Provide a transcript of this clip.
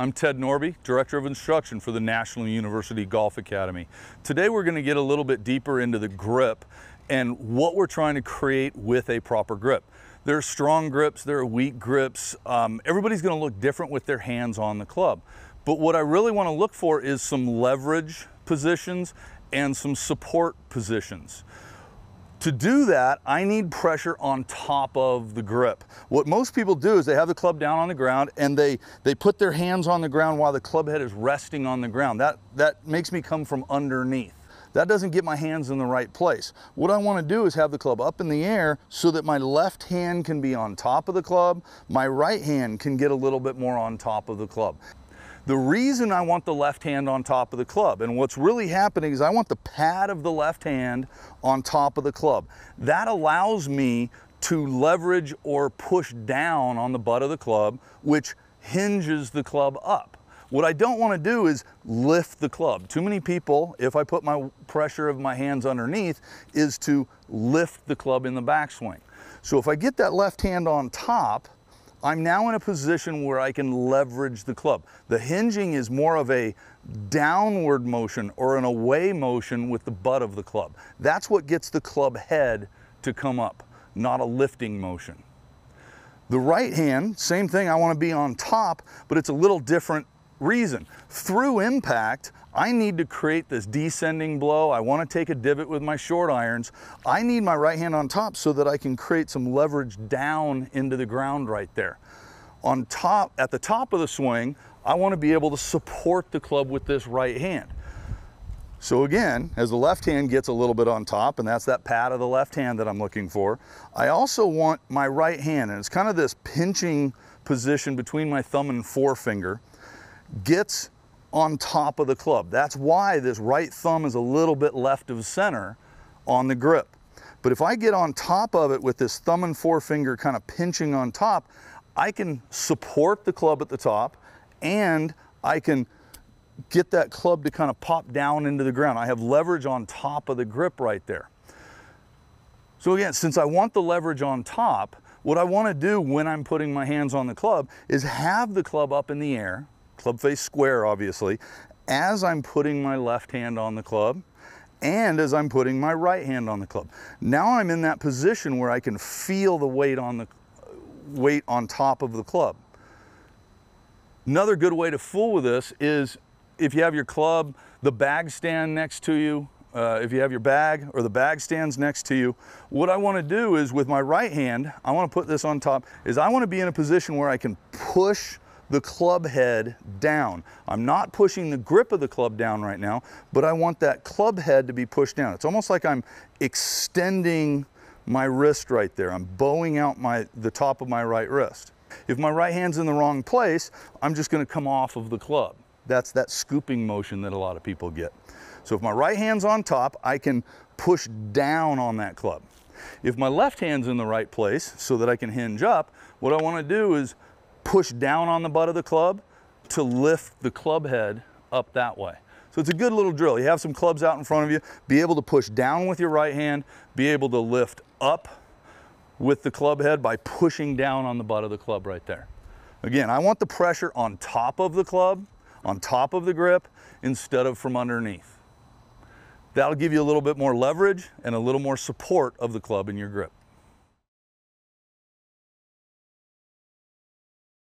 I'm Ted Norby, Director of Instruction for the National University Golf Academy. Today we're going to get a little bit deeper into the grip and what we're trying to create with a proper grip. There are strong grips, there are weak grips. Everybody's going to look different with their hands on the club. But what I really want to look for is some leverage positions and some support positions. To do that, I need pressure on top of the grip. What most people do is they have the club down on the ground and they put their hands on the ground while the club head is resting on the ground. That makes me come from underneath. That doesn't get my hands in the right place. What I want to do is have the club up in the air so that my left hand can be on top of the club, my right hand can get a little bit more on top of the club. The reason I want the left hand on top of the club, and what's really happening is I want the pad of the left hand on top of the club. That allows me to leverage or push down on the butt of the club, which hinges the club up. What I don't want to do is lift the club. Too many people, if I put my pressure of my hands underneath, is to lift the club in the backswing. So if I get that left hand on top, I'm now in a position where I can leverage the club. The hinging is more of a downward motion or an away motion with the butt of the club. That's what gets the club head to come up, not a lifting motion. The right hand, same thing, I want to be on top, but it's a little different reason. Through impact, I need to create this descending blow. I want to take a divot with my short irons. I need my right hand on top so that I can create some leverage down into the ground right there. On top, at the top of the swing, I want to be able to support the club with this right hand. So again, as the left hand gets a little bit on top, and that's that pad of the left hand that I'm looking for, I also want my right hand, and it's kind of this pinching position between my thumb and forefinger, gets on top of the club. That's why this right thumb is a little bit left of center on the grip. But if I get on top of it with this thumb and forefinger kind of pinching on top, I can support the club at the top and I can get that club to kind of pop down into the ground. I have leverage on top of the grip right there. So again, since I want the leverage on top, what I want to do when I'm putting my hands on the club is have the club up in the air, club face square obviously, as I'm putting my left hand on the club and as I'm putting my right hand on the club. Now I'm in that position where I can feel the weight on top of the club. Another good way to fool with this is if you have your club, the bag stand next to you, if you have your bag or the bag stands next to you, what I want to do is with my right hand, I want to put this on top, is I want to be in a position where I can push the club head down. I'm not pushing the grip of the club down right now, but I want that club head to be pushed down. It's almost like I'm extending my wrist right there. I'm bowing out the top of my right wrist. If my right hand's in the wrong place, I'm just going to come off of the club. That's that scooping motion that a lot of people get. So if my right hand's on top, I can push down on that club. If my left hand's in the right place so that I can hinge up, what I want to do is push down on the butt of the club to lift the club head up that way. So it's a good little drill. You have some clubs out in front of you, be able to push down with your right hand, be able to lift up with the club head by pushing down on the butt of the club right there. Again, I want the pressure on top of the club, on top of the grip, instead of from underneath. That'll give you a little bit more leverage and a little more support of the club in your grip.